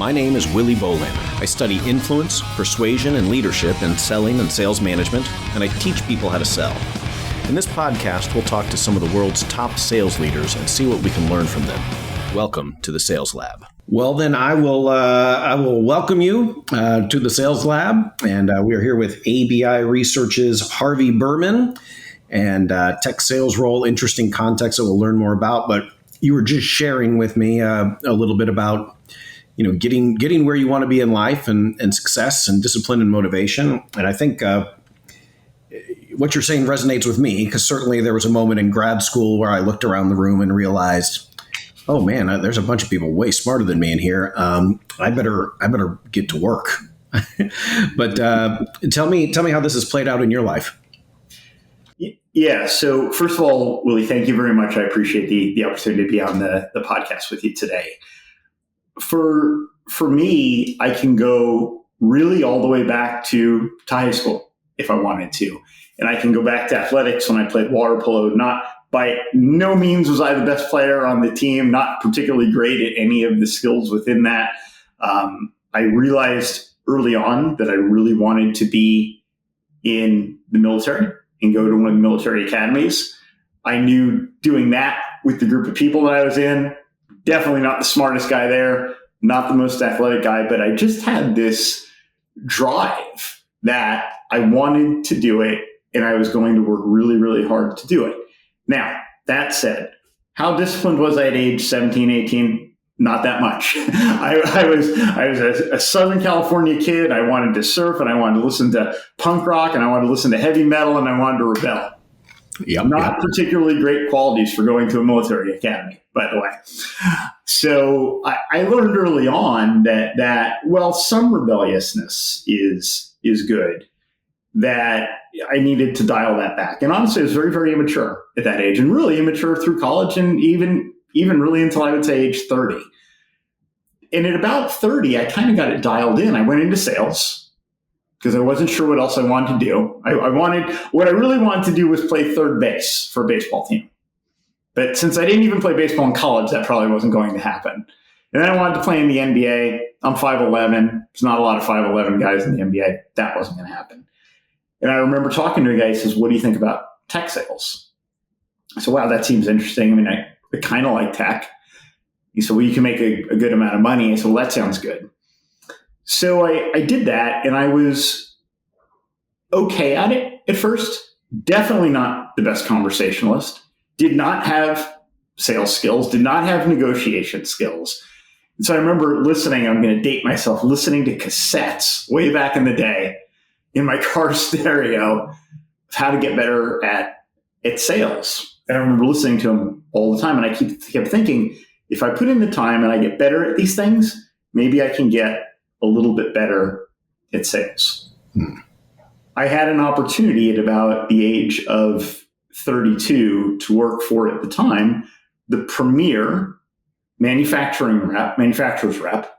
My name is Willy Bolander. I study influence, persuasion, and leadership in selling and sales management, and I teach people how to sell. In this podcast, we'll talk to some of the world's top sales leaders and see what we can learn from them. Welcome to the Sales Lab. Well, then I will welcome you to the Sales Lab, and we are here with ABI Research's Harvey Berman, and tech sales role, interesting context that we'll learn more about. But you were just sharing with me a little bit about getting where you want to be in life and success and discipline and motivation. And I think what you're saying resonates with me, because certainly there was a moment in grad school where I looked around the room and realized, oh man, there's a bunch of people way smarter than me in here. I better get to work. But tell me how this has played out in your life. Yeah. So first of all, Willie, thank you very much. I appreciate the opportunity to be on the podcast with you today. For me, I can go really all the way back to high school if I wanted to. And I can go back to athletics when I played water polo. Not by no means was I the best player on the team, not particularly great at any of the skills within that. I realized early on that I really wanted to be in the military and go to one of the military academies. I knew doing that with the group of people that I was in, definitely not the smartest guy there, not the most athletic guy, but I just had this drive that I wanted to do it and I was going to work really, really hard to do it. Now, that said, how disciplined was I at age 17, 18? Not that much. I was a Southern California kid. I wanted to surf and I wanted to listen to punk rock and I wanted to listen to heavy metal and I wanted to rebel. Not particularly great qualities for going to a military academy, by the way. So I learned early on that some rebelliousness is good, that I needed to dial that back. And honestly, I was very, very immature at that age and really immature through college and even really until I would say age 30. And at about 30, I kind of got it dialed in. I went into sales because I wasn't sure what else I wanted to do. What I really wanted to do was play third base for a baseball team. But since I didn't even play baseball in college, that probably wasn't going to happen. And then I wanted to play in the NBA. I'm 5'11". There's not a lot of 5'11" guys in the NBA. That wasn't going to happen. And I remember talking to a guy who says, what do you think about tech sales? I said, wow, that seems interesting. I mean, I kind of like tech. He said, well, you can make a good amount of money. I said, well, that sounds good. So I did that, and I was okay at it at first. Definitely not the best conversationalist. Did not have sales skills. Did not have negotiation skills. And so I remember listening, I'm going to date myself, listening to cassettes way back in the day in my car stereo of how to get better at sales. And I remember listening to them all the time, and I kept thinking, if I put in the time and I get better at these things, maybe I can get a little bit better at sales. I had an opportunity at about the age of 32 to work for, at the time, the premier manufacturer's rep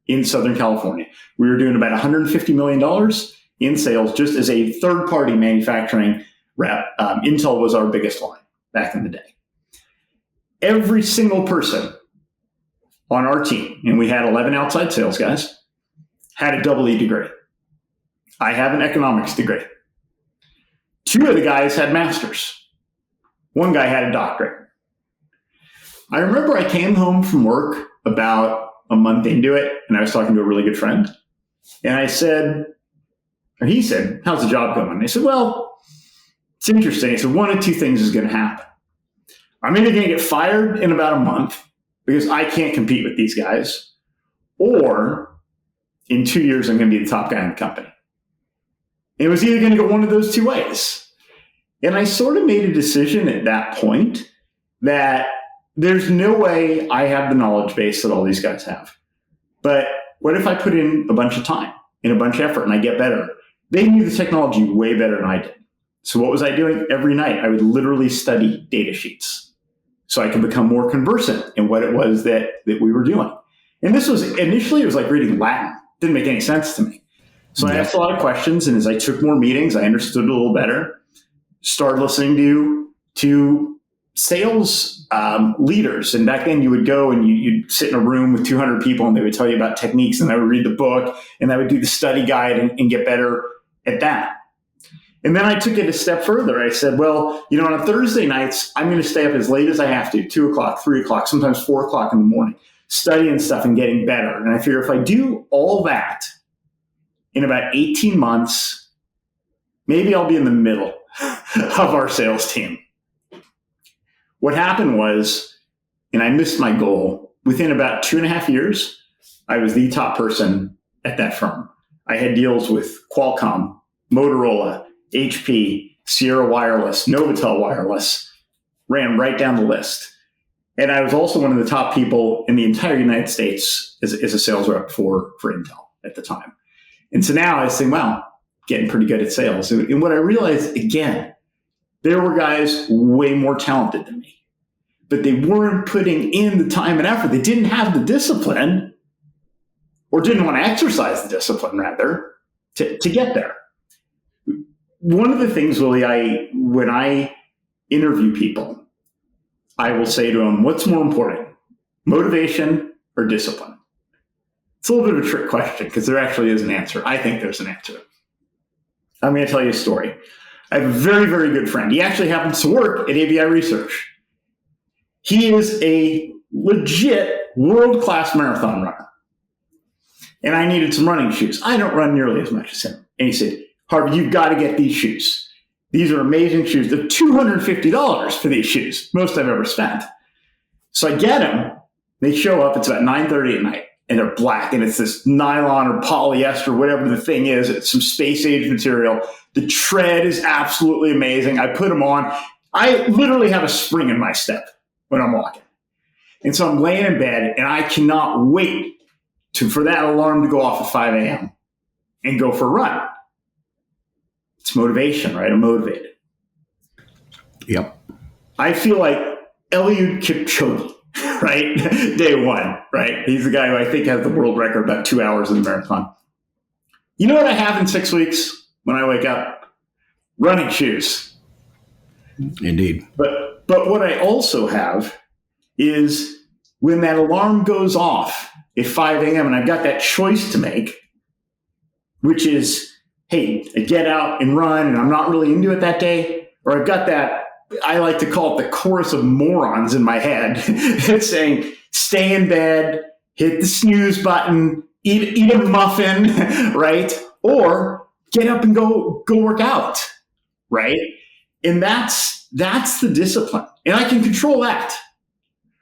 in Southern California. We were doing about $150 million in sales just as a third-party manufacturing rep. Intel was our biggest line back in the day. Every single person on our team, and we had 11 outside sales guys, had a double E degree. I have an economics degree. 2 of the guys had masters. 1 guy had a doctorate. I remember I came home from work about a month into it, and I was talking to a really good friend. And he said, how's the job going? I said, well, it's interesting. I said, 1 of 2 things is going to happen. I'm either going to get fired in about a month because I can't compete with these guys, or in 2 years, I'm going to be the top guy in the company. It was either going to go one of those 2 ways. And I sort of made a decision at that point that there's no way I have the knowledge base that all these guys have. But what if I put in a bunch of time and a bunch of effort and I get better? They knew the technology way better than I did. So what was I doing? Every night, I would literally study data sheets so I could become more conversant in what it was that we were doing. And this was initially, it was like reading Latin. Didn't make any sense to me. So I asked a lot of questions, and as I took more meetings, I understood it a little better. Started listening to sales leaders. And back then you would go and you'd sit in a room with 200 people and they would tell you about techniques, and I would read the book and I would do the study guide and get better at that. And then I took it a step further. I said, well, on Thursday nights, I'm going to stay up as late as I have to, 2 o'clock, 3 o'clock, sometimes 4 o'clock in the morning, studying stuff and getting better. And I figure if I do all that in about 18 months, maybe I'll be in the middle of our sales team. What happened was, and I missed my goal, within about 2.5 years, I was the top person at that firm. I had deals with Qualcomm, Motorola, HP, Sierra Wireless, Novatel Wireless, ran right down the list. And I was also one of the top people in the entire United States as a sales rep for Intel at the time. And so now I was saying, wow, getting pretty good at sales. And what I realized, again, there were guys way more talented than me, but they weren't putting in the time and effort. They didn't have the discipline, or didn't want to exercise the discipline, rather, to get there. One of the things, Willie, when I interview people, I will say to them, what's more important, motivation or discipline? It's a little bit of a trick question because there actually is an answer. I think there's an answer. I'm going to tell you a story. I have a very, very good friend. He actually happens to work at ABI Research. He is a legit world-class marathon runner. And I needed some running shoes. I don't run nearly as much as him. And he said, Harvey, you've got to get these shoes. These are amazing shoes. They're $250 for these shoes, most I've ever spent. So I get them. They show up. It's about 9:30 at night, and they're black, and it's this nylon or polyester, whatever the thing is. It's some space-age material. The tread is absolutely amazing. I put them on. I literally have a spring in my step when I'm walking. And so I'm laying in bed, and I cannot wait for that alarm to go off at 5 a.m. and go for a run. It's motivation, right? I'm motivated. Yep. I feel like Eliud Kipchoge, right? Day one, right? He's the guy who I think has the world record about 2 hours in the marathon. You know what I have in 6 weeks when I wake up? Running shoes. Indeed. But what I also have is when that alarm goes off at 5 a.m. and I've got that choice to make, which is, hey, I get out and run and I'm not really into it that day, or I've got that, I like to call it the chorus of morons in my head. It's saying, stay in bed, hit the snooze button, eat a muffin, right? Or get up and go work out, right? And that's the discipline. And I can control that.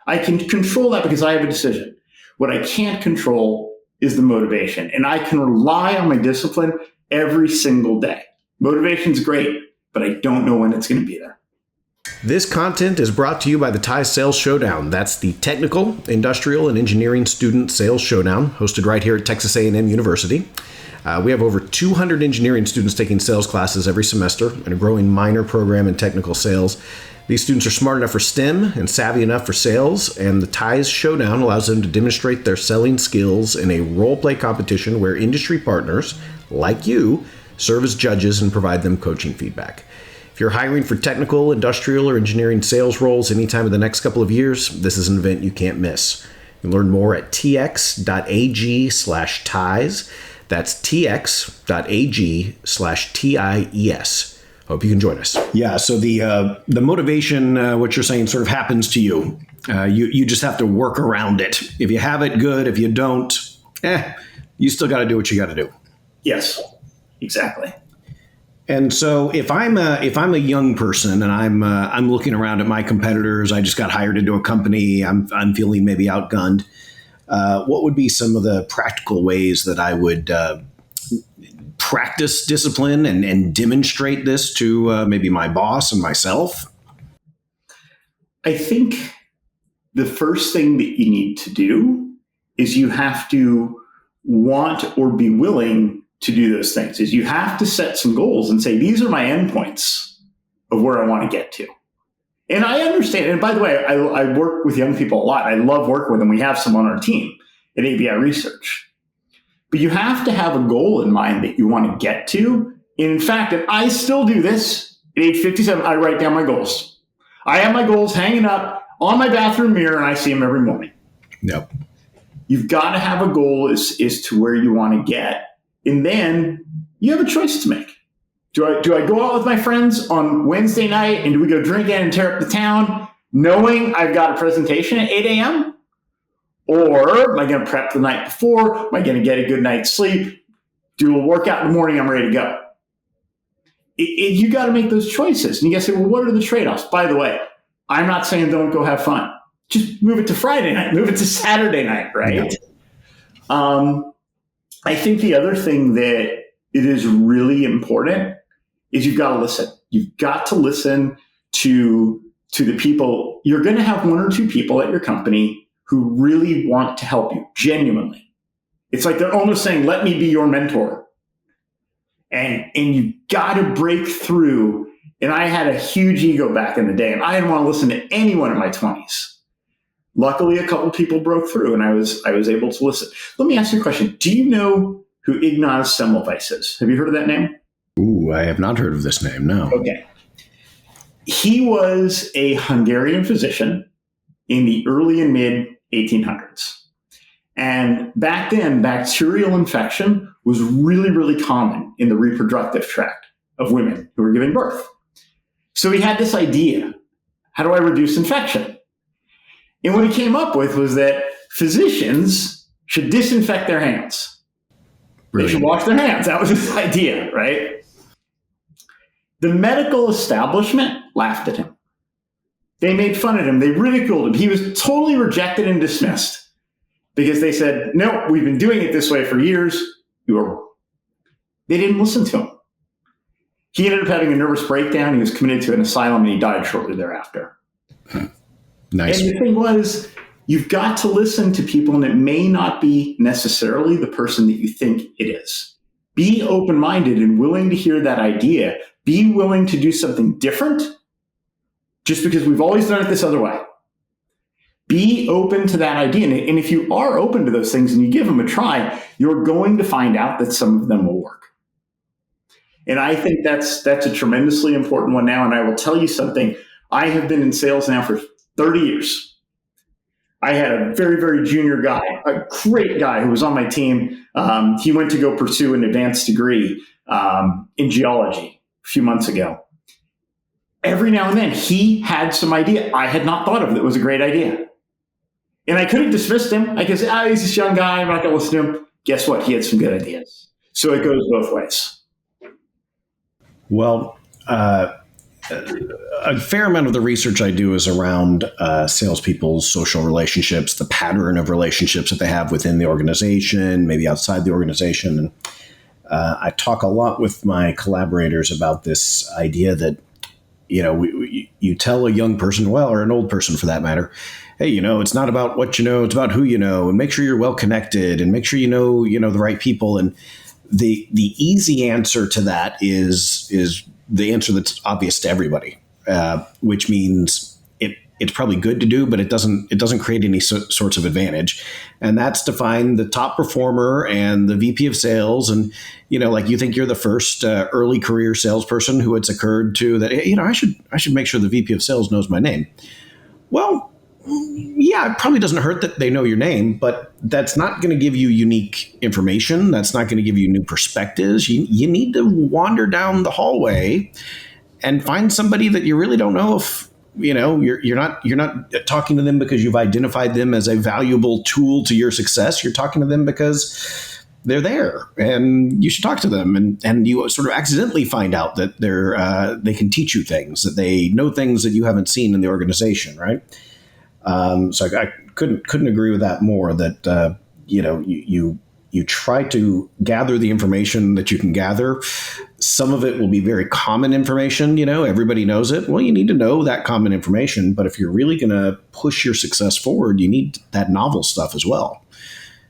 I can control that because I have a decision. What I can't control is the motivation. And I can rely on my discipline every single day. Motivation's great, but I don't know when it's going to be there. This content is brought to you by the TIES Sales Showdown. That's the Technical, Industrial, and Engineering Student Sales Showdown, hosted right here at Texas A&M University. We have over 200 engineering students taking sales classes every semester and a growing minor program in technical sales. These students are smart enough for STEM and savvy enough for sales, and the TIES Showdown allows them to demonstrate their selling skills in a role-play competition where industry partners, like you, serve as judges and provide them coaching feedback. If you're hiring for technical, industrial, or engineering sales roles anytime in the next couple of years, this is an event you can't miss. You can learn more at tx.ag/TIES. That's tx.ag/TIES. Hope you can join us. Yeah, so the motivation, what you're saying, sort of happens to you. You just have to work around it. If you have it, good. If you don't, you still got to do what you got to do. Yes, exactly. And so if I'm a young person and I'm looking around at my competitors, I just got hired into a company, I'm feeling maybe outgunned. What would be some of the practical ways that I would practice discipline and demonstrate this to maybe my boss and myself? I think the first thing that you need to do is you have to want or be willing to do those things. Is you have to set some goals and say, these are my endpoints of where I want to get to. And I understand. And by the way, I work with young people a lot. I love working with them. We have some on our team at ABI Research. But you have to have a goal in mind that you want to get to. And in fact, and I still do this at age 57, I write down my goals. I have my goals hanging up on my bathroom mirror, and I see them every morning. Yep. You've got to have a goal as to where you want to get. And then you have a choice to make. Do I go out with my friends on Wednesday night and do we go drinking and tear up the town knowing I've got a presentation at 8 a.m.? Or am I going to prep the night before? Am I going to get a good night's sleep? Do a workout in the morning, I'm ready to go. You got to make those choices. And you got to say, well, what are the trade-offs? By the way, I'm not saying don't go have fun. Just move it to Friday night, move it to Saturday night, right? Yeah. I think the other thing that it is really important is you've got to listen. You've got to listen to the people. You're going to have one or two people at your company who really want to help you, genuinely. It's like they're almost saying, let me be your mentor. And you've got to break through. And I had a huge ego back in the day, and I didn't want to listen to anyone in my 20s. Luckily, a couple of people broke through, and I was able to listen. Let me ask you a question. Do you know who Ignaz Semmelweis is? Have you heard of that name? Ooh, I have not heard of this name, no. Okay. He was a Hungarian physician in the early and mid 1800s. And back then, bacterial infection was really, really common in the reproductive tract of women who were giving birth. So he had this idea, how do I reduce infection? And what he came up with was that physicians should disinfect their hands. Brilliant. They should wash their hands. That was his idea, right? The medical establishment laughed at him. They made fun of him. They ridiculed him. He was totally rejected and dismissed because they said, no, we've been doing it this way for years. They didn't listen to him. He ended up having a nervous breakdown. He was committed to an asylum, and he died shortly thereafter. Nice. And the thing was, you've got to listen to people, and it may not be necessarily the person that you think it is. Be open-minded and willing to hear that idea. Be willing to do something different just because we've always done it this other way. Be open to that idea. And if you are open to those things and you give them a try, you're going to find out that some of them will work. And I think that's a tremendously important one now. And I will tell you something. I have been in sales now for 30 years. I had a very, very junior guy, a great guy who was on my team. He went to go pursue an advanced degree in geology a few months ago. Every now and then, he had some idea I had not thought of that was a great idea. And I could have dismissed him. I could say, he's this young guy. I'm not going to listen to him. Guess what? He had some good ideas. So it goes both ways. Well, a fair amount of the research I do is around salespeople's social relationships, the pattern of relationships that they have within the organization, maybe outside the organization. And I talk a lot with my collaborators about this idea that, you tell a young person, or an old person for that matter, hey, it's not about what you know, it's about who you know, and make sure you're well connected and make sure you know the right people. And the easy answer to that is the answer that's obvious to everybody, which means it's probably good to do, but it doesn't create any sorts of advantage. And that's to find the top performer and the VP of sales. And, like you think you're the first early career salesperson who it's occurred to that, I should make sure the VP of sales knows my name. Well, yeah, it probably doesn't hurt that they know your name, but that's not going to give you unique information. That's not going to give you new perspectives. You need to wander down the hallway and find somebody that you really don't know if, you're not talking to them because you've identified them as a valuable tool to your success. You're talking to them because they're there and you should talk to them. And you sort of accidentally find out that they can teach you things, that they know things that you haven't seen in the organization, right? So I couldn't agree with that more, that, you try to gather the information that you can gather. Some of it will be very common information, everybody knows it. Well, you need to know that common information, but if you're really going to push your success forward, you need that novel stuff as well.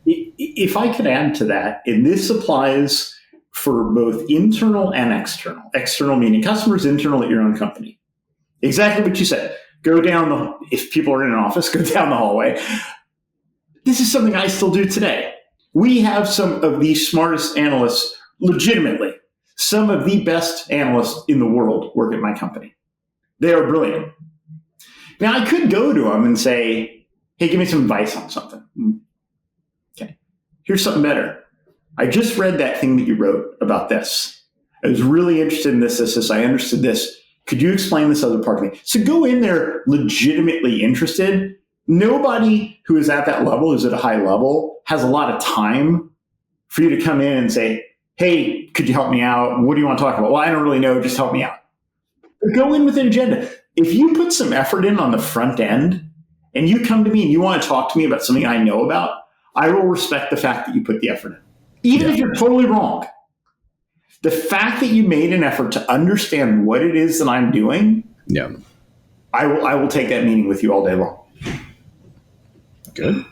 If I could add to that, and this applies for both internal and external. External meaning customers, internal at your own company. Exactly what you said. Go down if people are in an office, go down the hallway. This is something I still do today. We have some of the smartest analysts, legitimately, some of the best analysts in the world work at my company. They are brilliant. Now, I could go to them and say, hey, give me some advice on something. Okay, here's something better. I just read that thing that you wrote about this. I was really interested in this. I understood this. Could you explain this other part to me? So go in there legitimately interested. Nobody who is at that level, who's at a high level, has a lot of time for you to come in and say, hey, could you help me out? What do you want to talk about? Well, I don't really know. Just help me out. But go in with an agenda. If you put some effort in on the front end and you come to me and you want to talk to me about something I know about, I will respect the fact that you put the effort in. Even if you're totally wrong. The fact that you made an effort to understand what it is that I'm doing, I will take that meeting with you all day long. Good.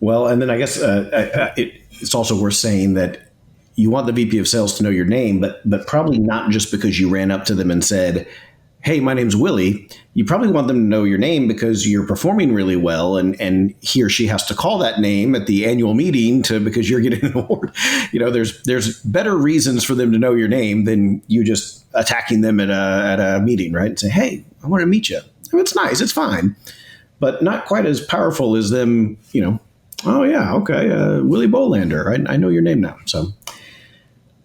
Well, and then I guess it's also worth saying that you want the VP of sales to know your name, but probably not just because you ran up to them and said, hey, my name's Willy. You probably want them to know your name because you're performing really well, and he or she has to call that name at the annual meeting because you're getting an award. There's better reasons for them to know your name than you just attacking them at a meeting, right? And say, hey, I want to meet you. It's nice. It's fine. But not quite as powerful as them, oh, yeah, okay, Willy Bolander. I know your name now. So,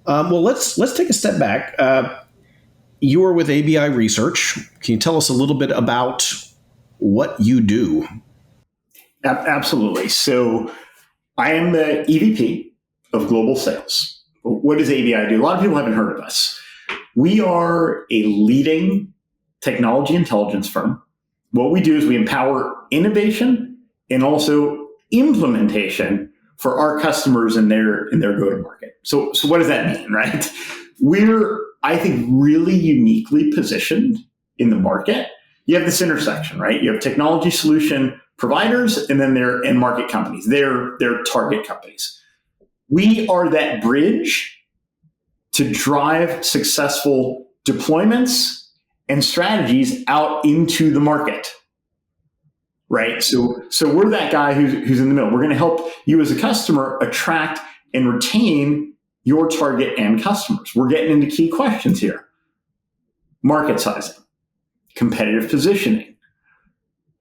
well, let's take a step back. You were with ABI Research. Can you tell us a little bit about what you do? Absolutely. So I am the EVP of Global Sales. What does ABI do? A lot of people haven't heard of us. We are a leading technology intelligence firm. What we do is we empower innovation and also implementation for our customers in their go-to-market. So what does that mean, right? We're, I think, really uniquely positioned in the market. You have this intersection, right? You have technology solution providers and then their end market companies, their target companies. We are that bridge to drive successful deployments and strategies out into the market, right? So we're that guy who's in the middle. We're going to help you as a customer attract and retain your target and customers. We're getting into key questions here. Market sizing, competitive positioning,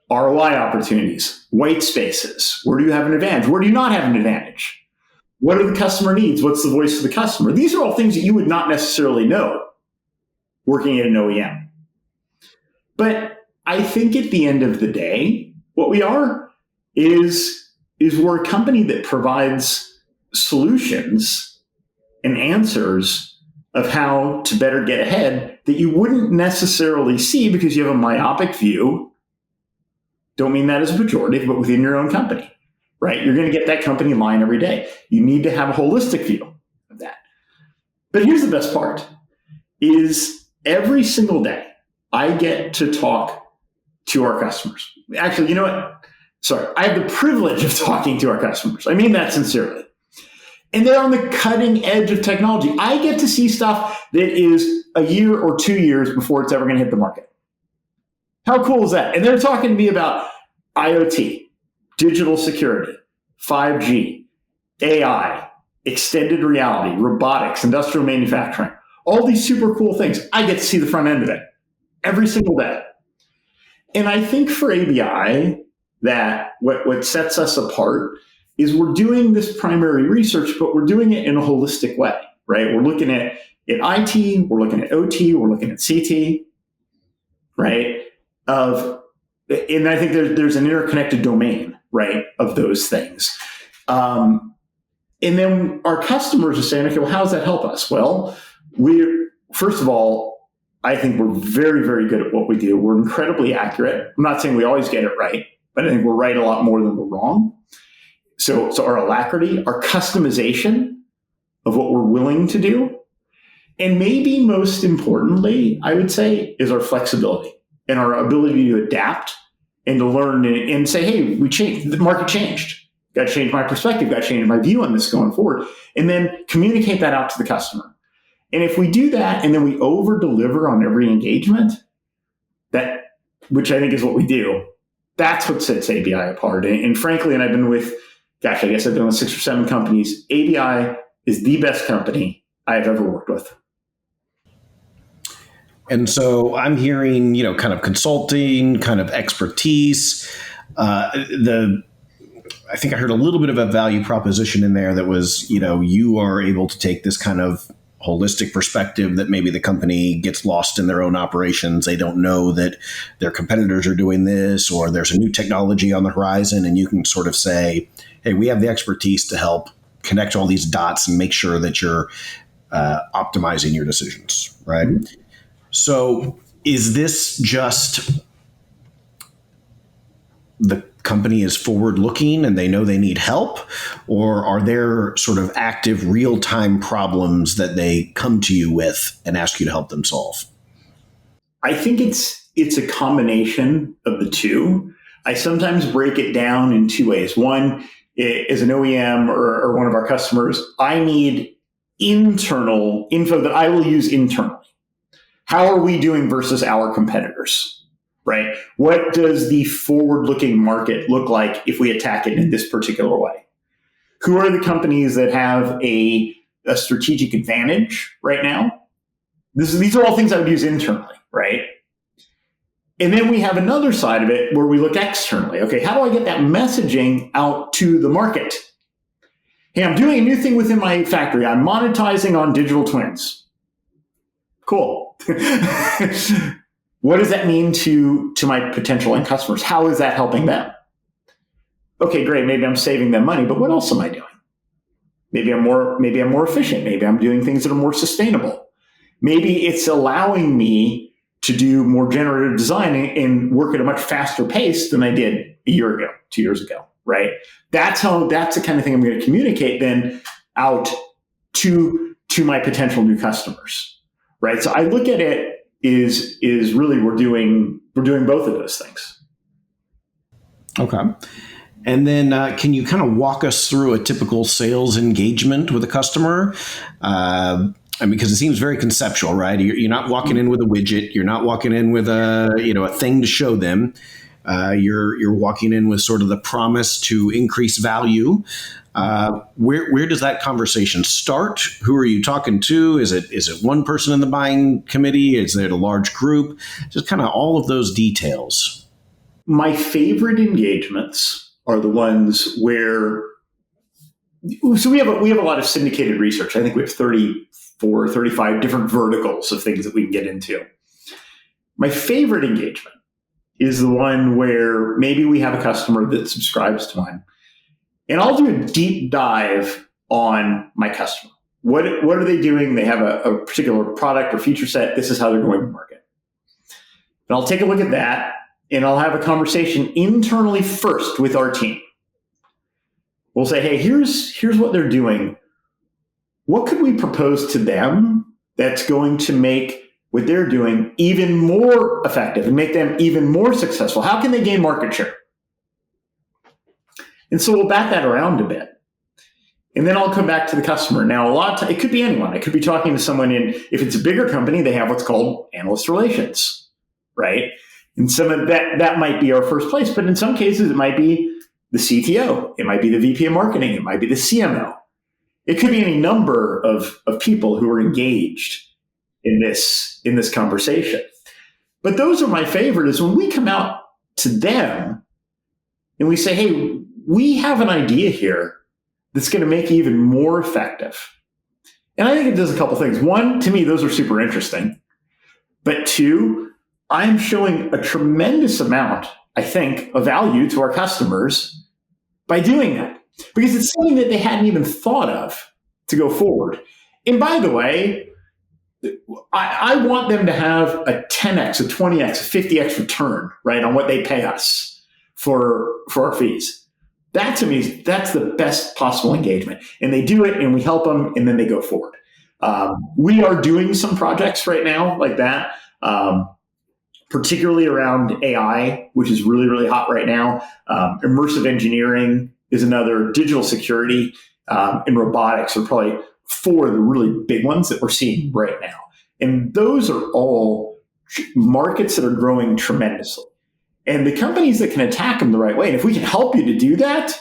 ROI opportunities, white spaces. Where do you have an advantage? Where do you not have an advantage? What are the customer needs? What's the voice of the customer? These are all things that you would not necessarily know working at an OEM. But I think at the end of the day, what we are is we're a company that provides solutions and answers of how to better get ahead that you wouldn't necessarily see because you have a myopic view. Don't mean that as a pejorative, but within your own company, right? You're going to get that company in line every day. You need to have a holistic view of that. But here's the best part is every single day I get to talk to our customers. Actually, you know what? Sorry, I have the privilege of talking to our customers. I mean that sincerely. And they're on the cutting edge of technology. I get to see stuff that is a year or 2 years before it's ever going to hit the market. How cool is that? And they're talking to me about IoT, digital security, 5G, AI, extended reality, robotics, industrial manufacturing, all these super cool things. I get to see the front end of it every single day. And I think for ABI, that what sets us apart is we're doing this primary research, but we're doing it in a holistic way, right? We're looking at IT, we're looking at OT, we're looking at CT, right? And I think there's an interconnected domain, right, of those things. And then our customers are saying, okay, well, how does that help us? Well, first of all, I think we're very, very good at what we do. We're incredibly accurate. I'm not saying we always get it right, but I think we're right a lot more than we're wrong. So our alacrity, our customization of what we're willing to do, and maybe most importantly, I would say, is our flexibility and our ability to adapt and to learn and say, hey, we changed. The market changed. Got to change my perspective. Got to change my view on this going forward. And then communicate that out to the customer. And if we do that and then we over deliver on every engagement, which I think is what we do, that's what sets ABI apart. And frankly, and I've been with, I guess I've been with 6 or 7 companies. ABI is the best company I have ever worked with. And so I'm hearing, kind of consulting, kind of expertise. I think I heard a little bit of a value proposition in there that was, you are able to take this kind of holistic perspective that maybe the company gets lost in their own operations. They don't know that their competitors are doing this, or there's a new technology on the horizon, and you can sort of say, hey, we have the expertise to help connect all these dots and make sure that you're optimizing your decisions, right? Mm-hmm. So is this just the company is forward-looking and they know they need help, or are there sort of active real-time problems that they come to you with and ask you to help them solve? I think it's a combination of the two. I sometimes break it down in two ways. One, as an OEM or one of our customers, I need internal info that I will use internally. How are we doing versus our competitors? Right? What does the forward-looking market look like if we attack it in this particular way? Who are the companies that have a strategic advantage right now? These are all things I would use internally, right? And then we have another side of it where we look externally. Okay, how do I get that messaging out to the market? Hey, I'm doing a new thing within my factory. I'm monetizing on digital twins. Cool. What does that mean to my potential end customers? How is that helping them? Okay, great. Maybe I'm saving them money, but what else am I doing? Maybe I'm more efficient. Maybe I'm doing things that are more sustainable. Maybe it's allowing me to do more generative design and work at a much faster pace than I did a year ago, 2 years ago, right? That's the kind of thing I'm going to communicate then out to my potential new customers, right? So I look at it is really we're doing both of those things. Okay. And then can you kind of walk us through a typical sales engagement with a customer? Because it seems very conceptual, right? You're not walking in with a widget. You're not walking in with a thing to show them. You're walking in with sort of the promise to increase value. Where does that conversation start? Who are you talking to? Is it one person in the buying committee? Is it a large group? Just kind of all of those details. My favorite engagements are the ones where, so we have a lot of syndicated research. I think we have 34, 35 different verticals of things that we can get into. My favorite engagement is the one where maybe we have a customer that subscribes to one. And I'll do a deep dive on my customer. What are they doing? They have a particular product or feature set. This is how they're going to market. And I'll take a look at that, and I'll have a conversation internally first with our team. We'll say, hey, here's what they're doing. What could we propose to them that's going to make what they're doing even more effective and make them even more successful? How can they gain market share? And so we'll back that around a bit. And then I'll come back to the customer. Now, a lot of time, it could be anyone. I could be talking to someone if it's a bigger company, they have what's called analyst relations, right? And some of that might be our first place. But in some cases, it might be the CTO. It might be the VP of marketing. It might be the CMO. It could be any number of people who are engaged in this conversation. But those are my favorite, is when we come out to them and we say, hey, we have an idea here that's going to make you even more effective. And I think it does a couple things. One, to me, those are super interesting. But two, I'm showing a tremendous amount, I think, of value to our customers by doing that, because it's something that they hadn't even thought of to go forward. And by the way, I want them to have a 10x, a 20x, a 50x return, right, on what they pay us for our fees. That, to me, that's the best possible engagement. And they do it, and we help them, and then they go forward. We are doing some projects right now like that, particularly around AI, which is really, really hot right now. Immersive engineering is another. Digital security and robotics are probably four of the really big ones that we're seeing right now. And those are all markets that are growing tremendously. And the companies that can attack them the right way, and if we can help you to do that,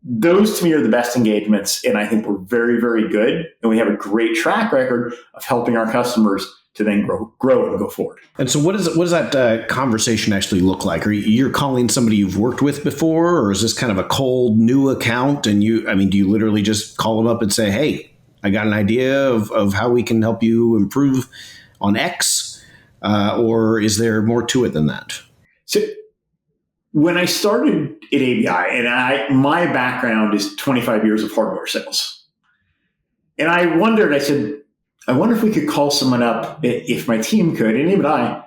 those to me are the best engagements. And I think we're very, very good. And we have a great track record of helping our customers then grow and go forward. And so what does that conversation actually look like? Are you're calling somebody you've worked with before, or is this kind of a cold new account? And do you literally just call them up and say, hey, I got an idea of how we can help you improve on X? Or is there more to it than that? So when I started at ABI, and my background is 25 years of hardware sales. And I said, I wonder if we could call someone up, if my team could, and even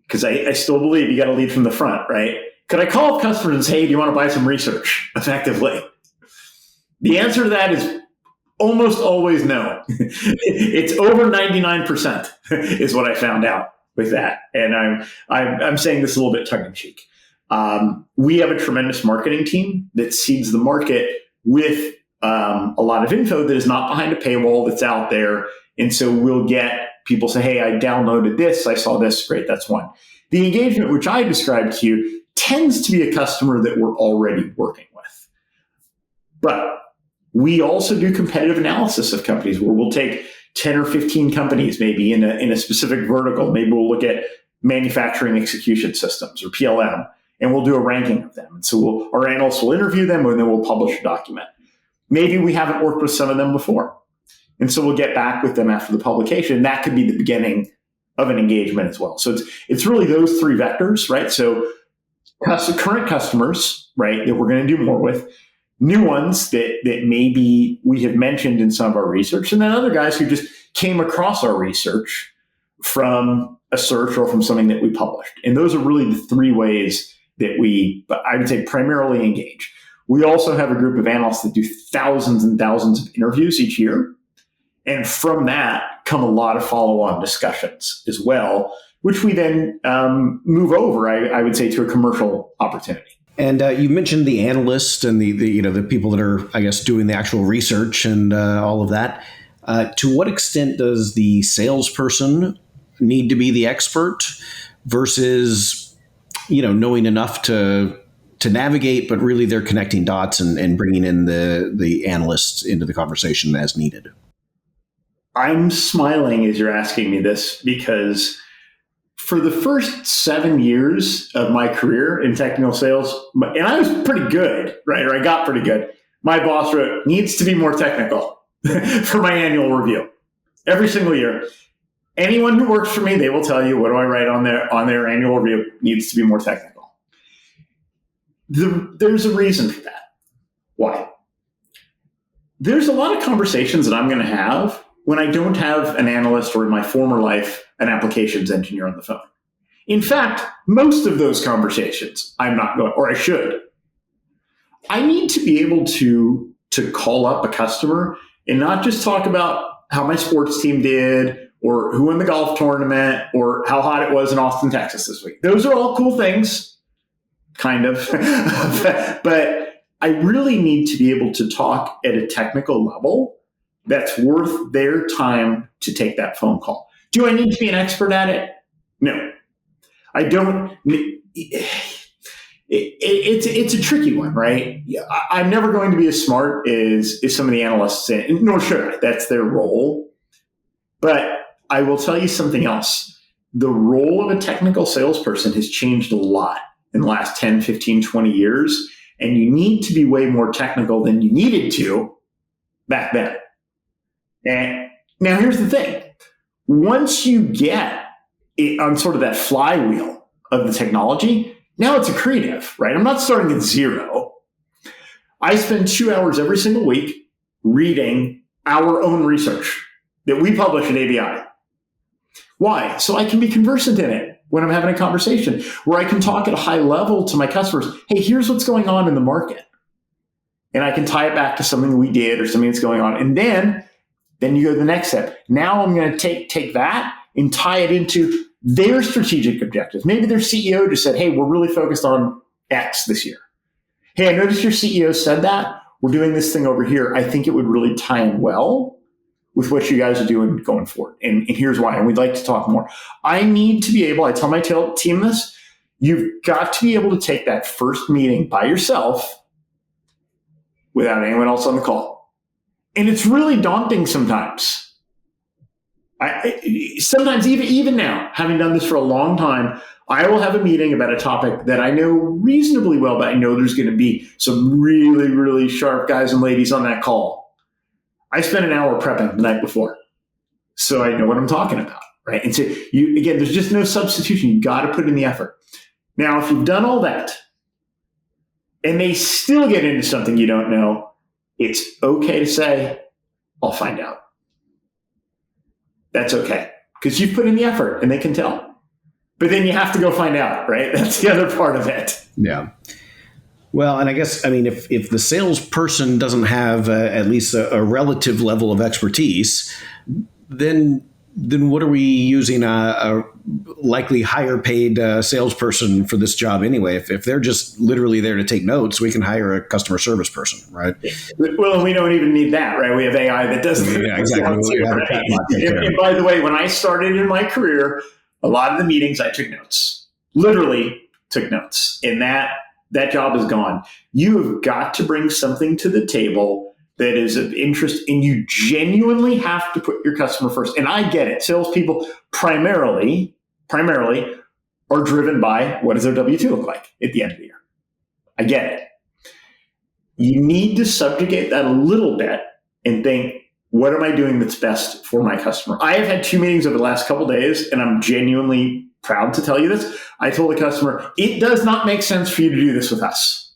because I still believe you got to lead from the front, right? Could I call up customers and say, hey, do you want to buy some research effectively? The answer to that is almost always no. It's over 99% is what I found out with that. And I'm saying this a little bit tongue in cheek. We have a tremendous marketing team that seeds the market with a lot of info that is not behind a paywall, that's out there. And so we'll get people say, hey, I downloaded this, I saw this, great, that's one. The engagement, which I described to you, tends to be a customer that we're already working with. But we also do competitive analysis of companies where we'll take 10 or 15 companies maybe in a specific vertical. Maybe we'll look at manufacturing execution systems or PLM, and we'll do a ranking of them. And so our analysts will interview them, and then we'll publish a document. Maybe we haven't worked with some of them before. And so we'll get back with them after the publication. That could be the beginning of an engagement as well. So it's really those three vectors, right? So current customers, right, that we're going to do more with, new ones that maybe we have mentioned in some of our research, and then other guys who just came across our research from a search or from something that we published. And those are really the three ways that I would say, primarily engage. We also have a group of analysts that do thousands and thousands of interviews each year. And from that come a lot of follow-on discussions as well, which we then move over, I would say, to a commercial opportunity. And you mentioned the analyst and the people that are, I guess, doing the actual research and all of that. To what extent does the salesperson need to be the expert versus, knowing enough to navigate, but really they're connecting dots and bringing in the analysts into the conversation as needed? I'm smiling as you're asking me this because for the first 7 years of my career in technical sales, and I was pretty good, right? Or I got pretty good. My boss wrote, needs to be more technical for my annual review every single year. Anyone who works for me, they will tell you, what do I write on their annual review? Needs to be more technical. There's a reason for that. Why? There's a lot of conversations that I'm going to have when I don't have an analyst, or in my former life, an applications engineer on the phone. In fact, most of those conversations I'm not going, or I should. I need to be able to call up a customer and not just talk about how my sports team did, or who won the golf tournament, or how hot it was in Austin, Texas this week. Those are all cool things, kind of. But I really need to be able to talk at a technical level that's worth their time to take that phone call. Do I need to be an expert at it? No, I don't. It's a tricky one, right? I'm never going to be as smart as some of the analysts say, nor should I. That's their role. But I will tell you something else. The role of a technical salesperson has changed a lot in the last 10, 15, 20 years. And you need to be way more technical than you needed to back then. And now here's the thing. Once you get it on sort of that flywheel of the technology, now it's accretive, right? I'm not starting at zero. I spend 2 hours every single week reading our own research that we publish at ABI. Why? So I can be conversant in it when I'm having a conversation, where I can talk at a high level to my customers. Hey, here's what's going on in the market. And I can tie it back to something we did or something that's going on. And then you go to the next step. Now I'm going to take that and tie it into their strategic objectives. Maybe their CEO just said, hey, we're really focused on X this year. Hey, I noticed your CEO said that. We're doing this thing over here. I think it would really tie in well with what you guys are doing going forward. And here's why. And we'd like to talk more. I need to be able, I tell my team this, you've got to be able to take that first meeting by yourself without anyone else on the call. And it's really daunting sometimes. Sometimes even now, having done this for a long time, I will have a meeting about a topic that I know reasonably well, but I know there's going to be some really, really sharp guys and ladies on that call. I spent an hour prepping the night before, so I know what I'm talking about, right? And so again, there's just no substitution. You got to put in the effort. Now, if you've done all that and they still get into something you don't know, it's okay to say, I'll find out. That's okay, because you've put in the effort and they can tell. But then you have to go find out, right? That's the other part of it. Yeah. Well, and I guess, if the salesperson doesn't have at least a relative level of expertise, then what are we using a likely higher paid salesperson for this job anyway? If they're just literally there to take notes, we can hire a customer service person, right? Well, we don't even need that, right? We have AI that does that. Yeah, exactly. Too, right? And by the way, when I started in my career, a lot of the meetings I took notes, literally took notes, and that job is gone. You have got to bring something to the table that is of interest, and you genuinely have to put your customer first. And I get it. Salespeople primarily are driven by what does their W-2 look like at the end of the year. I get it. You need to subjugate that a little bit and think, what am I doing that's best for my customer? I have had 2 meetings over the last couple of days, and I'm genuinely proud to tell you this. I told the customer, it does not make sense for you to do this with us.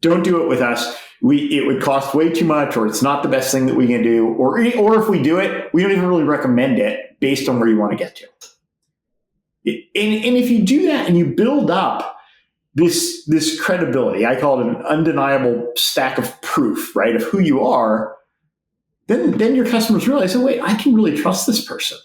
Don't do it with us. It would cost way too much, or it's not the best thing that we can do, or if we do it, we don't even really recommend it based on where you want to get to. And if you do that and you build up this credibility, I call it an undeniable stack of proof, right, of who you are, then your customers realize, oh, wait, I can really trust this person,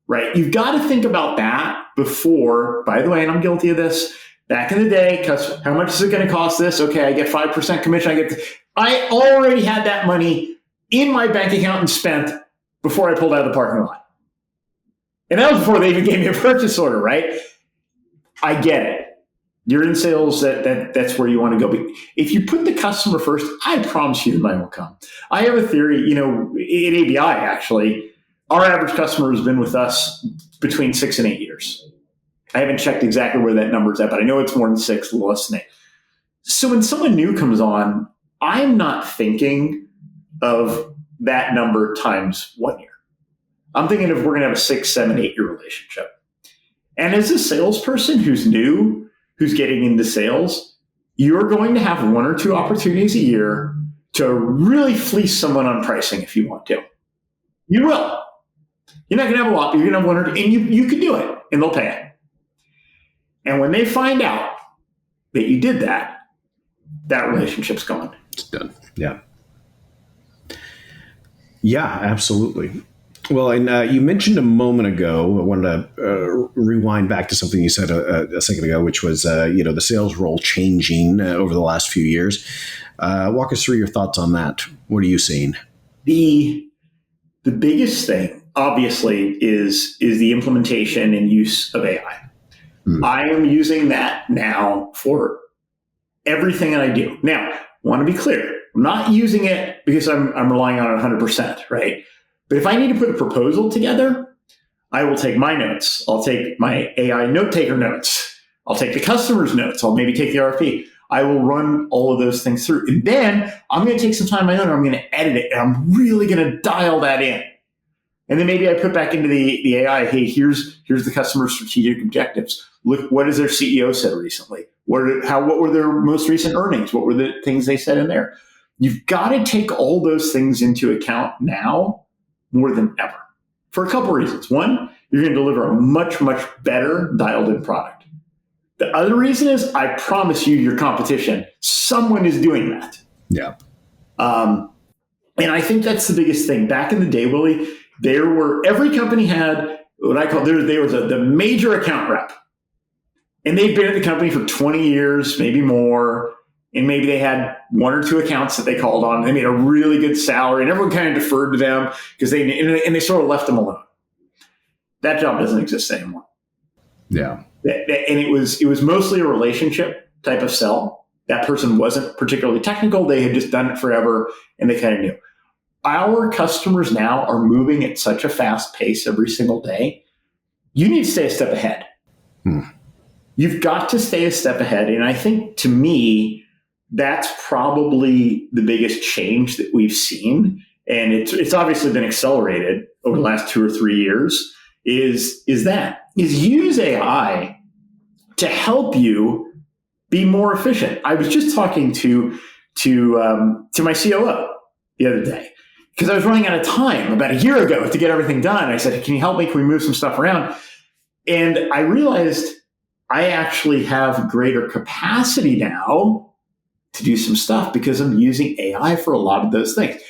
right? You've got to think about that before, by the way, and I'm guilty of this, back in the day, because how much is it going to cost this? Okay, I get 5% commission. I already had that money in my bank account and spent before I pulled out of the parking lot. And that was before they even gave me a purchase order, right? I get it. You're in sales, that's where you want to go. But if you put the customer first, I promise you the money will come. I have a theory, at ABI, actually, our average customer has been with us between 6 and 8 years. I haven't checked exactly where that number is at, but I know it's more than 6, a little less than 8. So when someone new comes on, I'm not thinking of that number times 1 year. I'm thinking of we're going to have a 6, 7, 8 year relationship. And as a salesperson who's new, who's getting into sales, you're going to have 1 or 2 opportunities a year to really fleece someone on pricing if you want to. You will. You're not going to have a lot, but you're going to have 1 or 2, and you can do it, and they'll pay it. And when they find out that you did that, that relationship's gone. It's done. Yeah. Yeah, absolutely. Well, and you mentioned a moment ago, I wanted to rewind back to something you said a second ago, which was, the sales role changing over the last few years. Walk us through your thoughts on that. What are you seeing? The biggest thing, obviously, is the implementation and use of AI. I am using that now for everything that I do. Now, I want to be clear. I'm not using it because I'm relying on it 100%, right? But if I need to put a proposal together, I will take my notes. I'll take my AI note taker notes. I'll take the customer's notes. I'll maybe take the RFP. I will run all of those things through. And then I'm going to take some time on my own, and I'm going to edit it, and I'm really going to dial that in. And then maybe I put back into the AI, hey, here's the customer's strategic objectives. Look, what has their CEO said recently? What were their most recent earnings? What were the things they said in there? You've got to take all those things into account now more than ever for a couple of reasons. One, you're going to deliver a much, much better dialed-in product. The other reason is, I promise you, your competition, someone is doing that. Yeah. And I think that's the biggest thing. Back in the day, Willie, every company had what I call, there was the major account rep. And they've been at the company for 20 years, maybe more. And maybe they had 1 or 2 accounts that they called on. They made a really good salary, and everyone kind of deferred to them because they sort of left them alone. That job doesn't exist anymore. Yeah. And it was mostly a relationship type of sell. That person wasn't particularly technical. They had just done it forever, and they kind of knew. our customers now are moving at such a fast pace every single day. You need to stay a step ahead. You've got to stay a step ahead. And I think, to me, that's probably the biggest change that we've seen. And it's obviously been accelerated over the last 2 or 3 years, is use AI to help you be more efficient. I was just talking to my COO the other day, because I was running out of time about a year ago to get everything done. I said, can you help me? Can we move some stuff around? And I realized I actually have greater capacity now to do some stuff because I'm using AI for a lot of those things.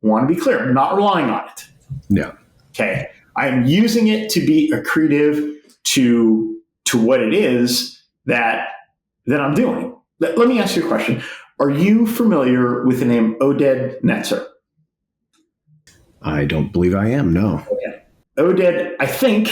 I want to be clear, I'm not relying on it. Yeah. Okay. I'm using it to be accretive to what it is that I'm doing. Let me ask you a question. Are you familiar with the name Oded Netzer? I don't believe I am, no. Okay. Oded, I think,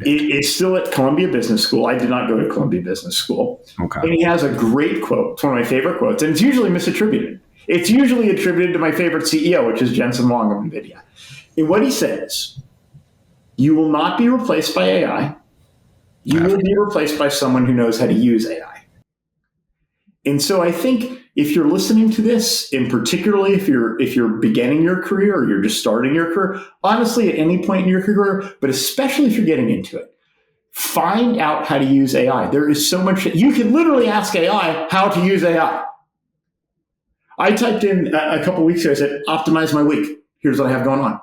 is still at Columbia Business School. I did not go to Columbia Business School. Okay. And he has a great quote. It's one of my favorite quotes, and it's usually misattributed. It's usually attributed to my favorite CEO, which is Jensen Huang of NVIDIA. And what he says, you will not be replaced by AI. You will be replaced by someone who knows how to use AI. And so I think if you're listening to this, and particularly if you're beginning your career or you're just starting your career, honestly, at any point in your career, but especially if you're getting into it, find out how to use AI. There is so much. You can literally ask AI how to use AI. I typed in a couple of weeks ago, I said, optimize my week. Here's what I have going on.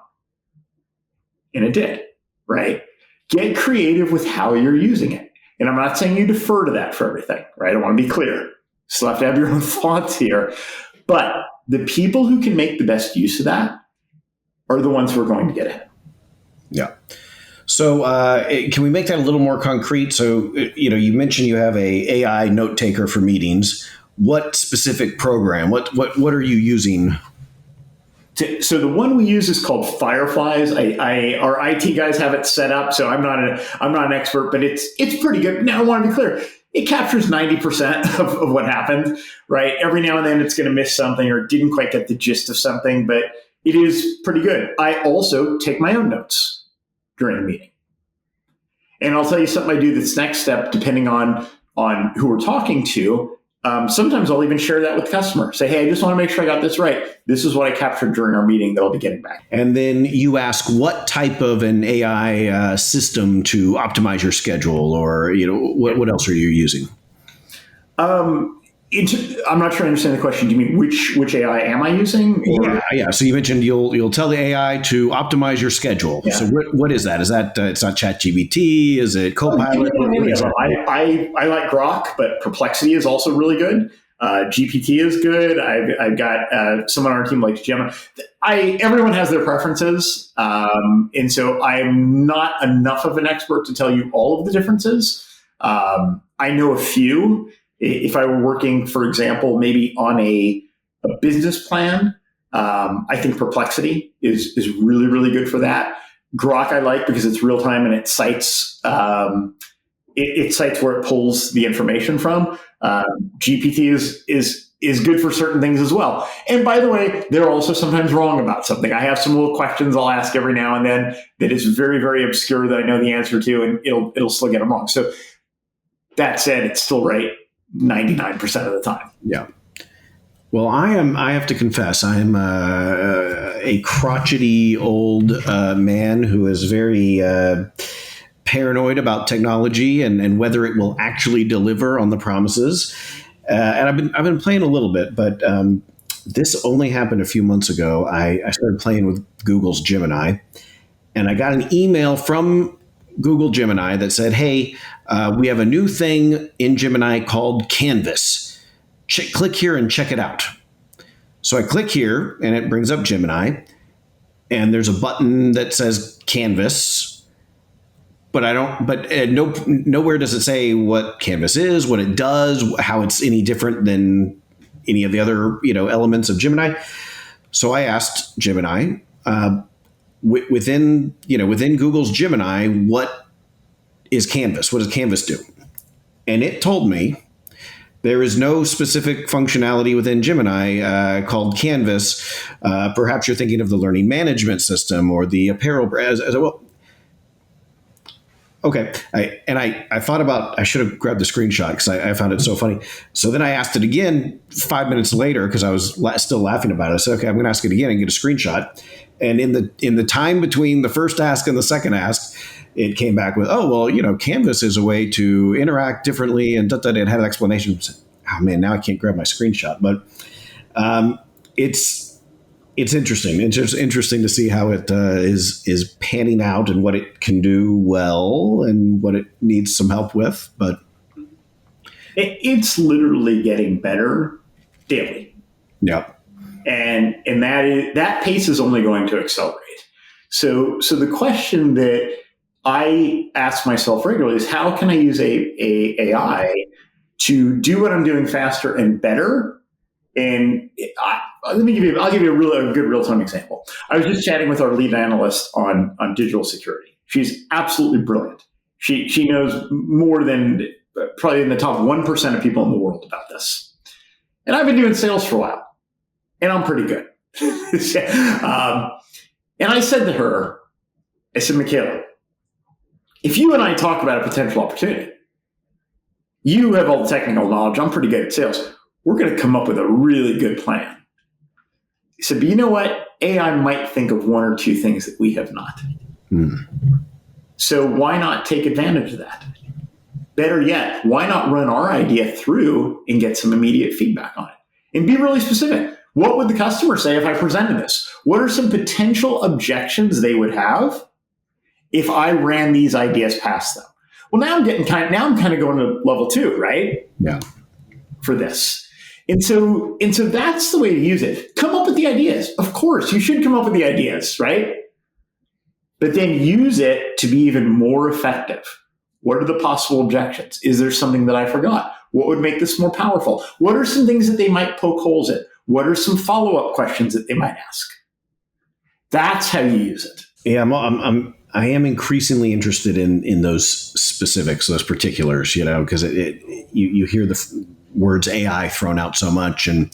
And it did, right? Get creative with how you're using it. And I'm not saying you defer to that for everything, right? I want to be clear. Still have to have your own thoughts here. But the people who can make the best use of that are the ones who are going to get ahead. Yeah. So can we make that a little more concrete? So, you mentioned you have a AI note taker for meetings. What specific program? What are you using? So the one we use is called Fireflies. Our IT guys have it set up, so I'm not an expert, but it's pretty good. Now I want to be clear. It captures 90% of what happened, right? Every now and then it's going to miss something or didn't quite get the gist of something, but it is pretty good. I also take my own notes during the meeting. And I'll tell you something I do that's next step, depending on who we're talking to. Sometimes I'll even share that with the customer. Say, hey, I just want to make sure I got this right. This is what I captured during our meeting that I'll be getting back. And then you ask what type of an AI system to optimize your schedule, or what else are you using? I'm not sure I understand the question. Do you mean which AI am I using? Yeah. So you mentioned you'll tell the AI to optimize your schedule. Yeah. So what is that? Is that it's not ChatGPT? Is it Copilot? I like Grok, but Perplexity is also really good. GPT is good. I've got someone on our team likes Gemini. Everyone has their preferences, and so I'm not enough of an expert to tell you all of the differences. I know a few. If I were working, for example, maybe on a business plan, I think Perplexity is really, really good for that. Grok I like because it's real time and it cites it cites where it pulls the information from. GPT is good for certain things as well. And by the way, they're also sometimes wrong about something. I have some little questions I'll ask every now and then that is very, very obscure that I know the answer to, and it'll still get them wrong. So that said, it's still right 99% of the time. Yeah. Well, I have to confess, I am a crotchety old man who is very paranoid about technology and whether it will actually deliver on the promises. And I've been playing a little bit, but this only happened a few months ago. I started playing with Google's Gemini, and I got an email from Google Gemini that said, hey, we have a new thing in Gemini called Canvas. Click here and check it out. So I click here and it brings up Gemini, and there's a button that says Canvas, but nowhere does it say what Canvas is, what it does, how it's any different than any of the other elements of Gemini. So I asked Gemini, within Google's Gemini, what is Canvas? What does Canvas do? And it told me There is no specific functionality within Gemini called Canvas. Perhaps you're thinking of the learning management system or the apparel. Well, okay. I thought about, I should have grabbed the screenshot because I found it so funny. So then I asked it again 5 minutes later because I was still laughing about it. I said, okay, I'm going to ask it again and get a screenshot. And in the time between the first ask and the second ask, it came back with, oh, well, Canvas is a way to interact differently, and it had an explanation. Oh man, now I can't grab my screenshot, but it's interesting. It's just interesting to see how it is panning out and what it can do well and what it needs some help with. But it's literally getting better daily. Yeah. And that pace is only going to accelerate. So the question that I ask myself regularly is, how can I use AI to do what I'm doing faster and better? And I'll give you a good real-time example. I was just chatting with our lead analyst on digital security. She's absolutely brilliant. She knows more than probably in the top 1% of people in the world about this. And I've been doing sales for a while, and I'm pretty good. And I said to her, I said, Michaela, if you and I talk about a potential opportunity, you have all the technical knowledge, I'm pretty good at sales, we're going to come up with a really good plan. He said, but you know what? AI might think of one or two things that we have not. So why not take advantage of that? Better yet, why not run our idea through and get some immediate feedback on it? And be really specific. What would the customer say if I presented this? What are some potential objections they would have if I ran these ideas past them? Well, now I'm kind of going to level 2, right? Yeah. For this. And so that's the way to use it. Come up with the ideas. Of course, you should come up with the ideas, right? But then use it to be even more effective. What are the possible objections? Is there something that I forgot? What would make this more powerful? What are some things that they might poke holes in? What are some follow-up questions that they might ask? That's how you use it. Yeah, I am increasingly interested in those specifics, those particulars, because you hear the words AI thrown out so much, and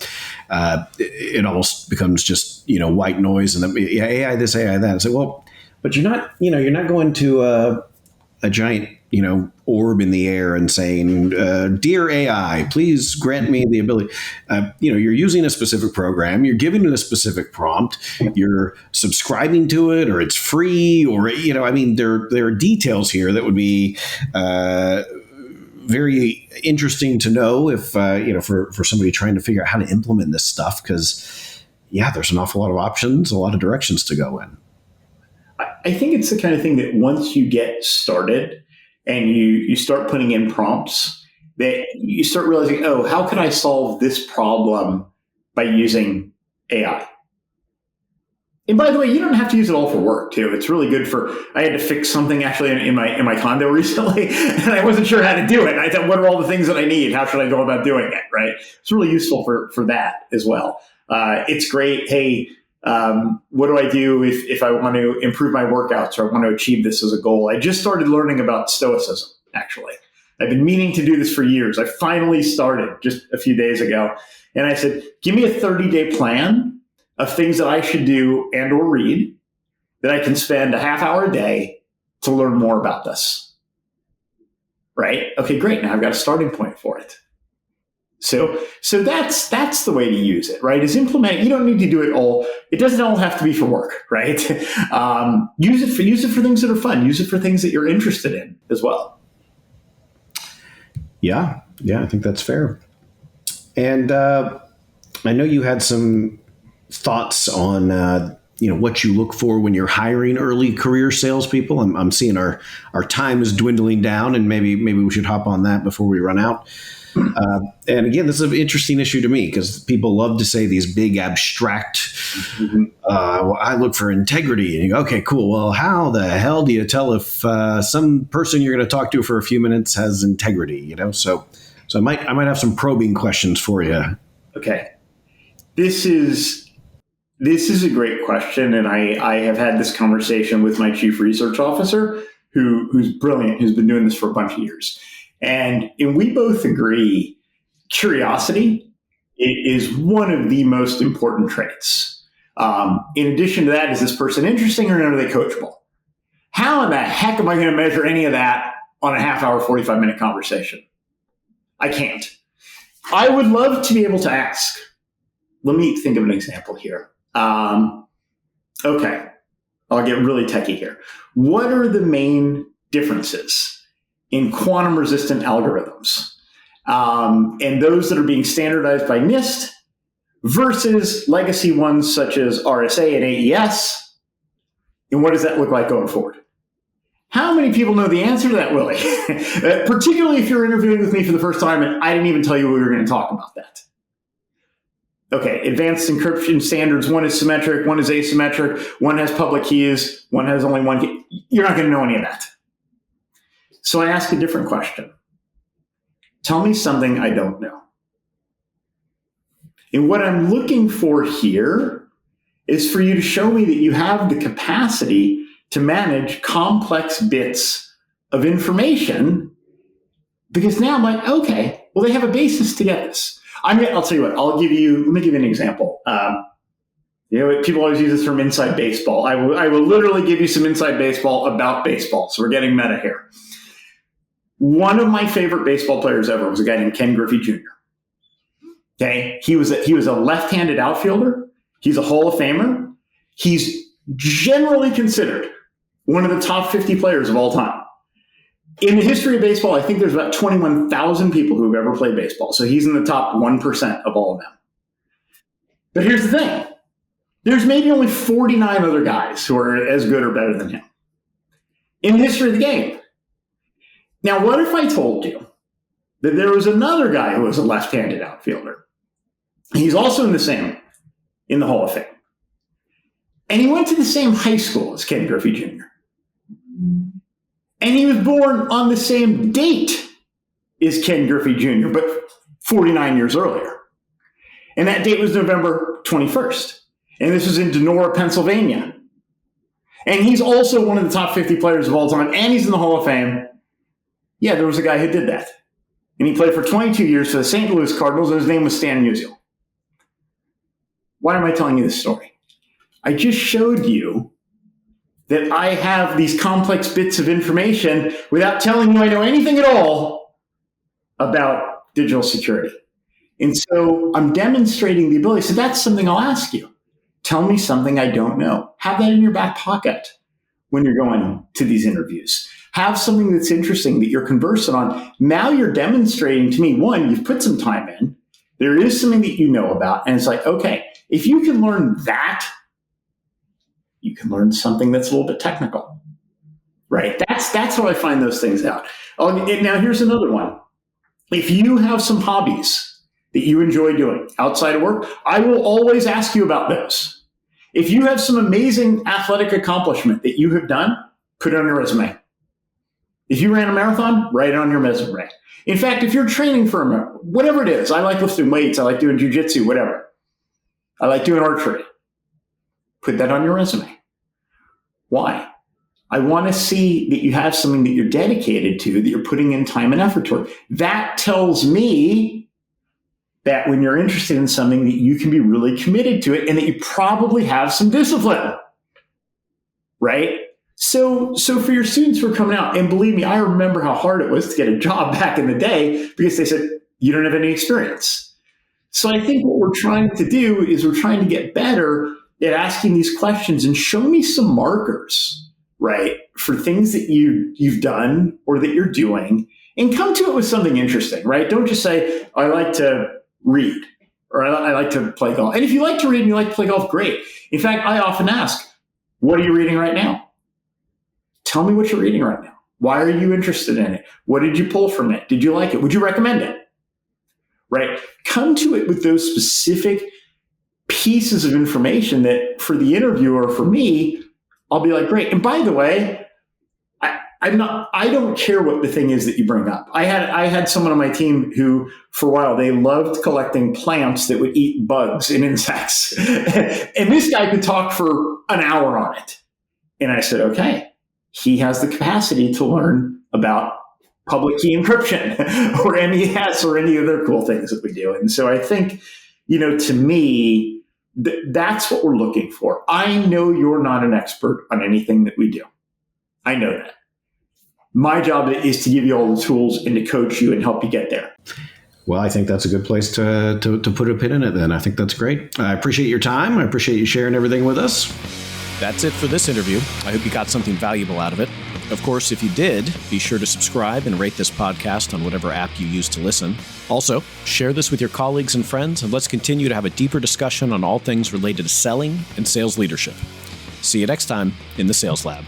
it almost becomes just white noise and AI this, AI that. And say, well, but you're not going to a giant orb in the air and saying, "Dear AI, please grant me the ability." You're using a specific program, you're giving it a specific prompt, you're subscribing to it, or it's free, or there are details here that would be very interesting to know if for somebody trying to figure out how to implement this stuff, because there's an awful lot of options, a lot of directions to go in. I think it's the kind of thing that once you get started and you start putting in prompts, that you start realizing, oh, how can I solve this problem by using AI? And by the way, you don't have to use it all for work too. It's really good I had to fix something actually in my condo recently, and I wasn't sure how to do it. I thought, what are all the things that I need? How should I go about doing it? Right? It's really useful for that as well. It's great. Hey, what do I do if I want to improve my workouts or I want to achieve this as a goal? I just started learning about Stoicism, actually. I've been meaning to do this for years. I finally started just a few days ago. And I said, give me a 30-day plan of things that I should do and or read that I can spend a half hour a day to learn more about this. Right? Okay, great. Now I've got a starting point for it. So that's the way to use it, right? Is implement. You don't need to do it all. It doesn't all have to be for work, right? Use it for things that are fun. Use it for things that you're interested in as well. Yeah, I think that's fair. And I know you had some thoughts on what you look for when you're hiring early career salespeople. I'm seeing our time is dwindling down, and maybe we should hop on that before we run out. And again, this is an interesting issue to me because people love to say these big abstract, I look for integrity. And you go, okay, cool. Well, how the hell do you tell if some person you're going to talk to for a few minutes has integrity? So I might have some probing questions for you. Okay. This is a great question. And I have had this conversation with my chief research officer who's brilliant, who's been doing this for a bunch of years. And we both agree curiosity is one of the most important traits. In addition to that, is this person interesting or are they coachable? How in the heck am I going to measure any of that on a half-hour, 45-minute conversation? I can't. I would love to be able to ask. Let me think of an example here. Okay, I'll get really techie here. What are the main differences in quantum-resistant algorithms and those that are being standardized by NIST versus legacy ones such as RSA and AES? And what does that look like going forward? How many people know the answer to that, Willy? Particularly if you're interviewing with me for the first time and I didn't even tell you we were going to talk about that. Okay, advanced encryption standards. One is symmetric, one is asymmetric, one has public keys, one has only one key. You're not going to know any of that. So I ask a different question. Tell me something I don't know. And what I'm looking for here is for you to show me that you have the capacity to manage complex bits of information, because now I'm like, okay, well, they have a basis to get this. I'll tell you what, let me give you an example. People always use this term inside baseball. I will literally give you some inside baseball about baseball. So we're getting meta here. One of my favorite baseball players ever was a guy named Ken Griffey Jr. Okay, he was a left-handed outfielder. He's a Hall of Famer. He's generally considered one of the top 50 players of all time. In the history of baseball, I think there's about 21,000 people who have ever played baseball. So he's in the top 1% of all of them. But here's the thing. There's maybe only 49 other guys who are as good or better than him in the history of the game. Now, what if I told you that there was another guy who was a left-handed outfielder? He's also in the Hall of Fame. And he went to the same high school as Ken Griffey Jr. And he was born on the same date as Ken Griffey Jr., but 49 years earlier. And that date was November 21st. And this was in Donora, Pennsylvania. And he's also one of the top 50 players of all time, and he's in the Hall of Fame. Yeah, there was a guy who did that. And he played for 22 years for the St. Louis Cardinals, and his name was Stan Musial. Why am I telling you this story? I just showed you that I have these complex bits of information without telling you I know anything at all about digital security. And so I'm demonstrating the ability. So that's something I'll ask you. Tell me something I don't know. Have that in your back pocket when you're going to these interviews. Have something that's interesting that you're conversant on. Now you're demonstrating to me, one, you've put some time in. There is something that you know about. And it's like, okay, if you can learn that, you can learn something that's a little bit technical, right? That's how I find those things out. Oh, and now here's another one. If you have some hobbies that you enjoy doing outside of work, I will always ask you about those. If you have some amazing athletic accomplishment that you have done, put it on your resume. If you ran a marathon, write it on your resume. In fact, if you're training for a marathon, whatever it is, I like lifting weights, I like doing jujitsu, whatever. I like doing archery. Put that on your resume. Why? I want to see that you have something that you're dedicated to, that you're putting in time and effort toward. That tells me that when you're interested in something, that you can be really committed to it and that you probably have some discipline, right? So for your students who are coming out, and believe me, I remember how hard it was to get a job back in the day because they said, you don't have any experience. So I think what we're trying to do is we're trying to get better at asking these questions and show me some markers, right, for things that you've done or that you're doing, and come to it with something interesting, right? Don't just say, I like to read or I like to play golf. And if you like to read and you like to play golf, great. In fact, I often ask, what are you reading right now? Tell me what you're reading right now. Why are you interested in it? What did you pull from it? Did you like it? Would you recommend it? Right? Come to it with those specific pieces of information that for the interviewer, for me, I'll be like, great. And by the way, I don't care what the thing is that you bring up. I had someone on my team who, for a while, they loved collecting plants that would eat bugs and insects. And this guy could talk for an hour on it. And I said, okay, he has the capacity to learn about public key encryption or MES or any other cool things that we do. And so I think, to me, that's what we're looking for. I know you're not an expert on anything that we do. I know that. My job is to give you all the tools and to coach you and help you get there. Well, I think that's a good place to put a pin in it then. I think that's great. I appreciate your time. I appreciate you sharing everything with us. That's it for this interview. I hope you got something valuable out of it. Of course, if you did, be sure to subscribe and rate this podcast on whatever app you use to listen. Also, share this with your colleagues and friends, and let's continue to have a deeper discussion on all things related to selling and sales leadership. See you next time in the Sales Lab.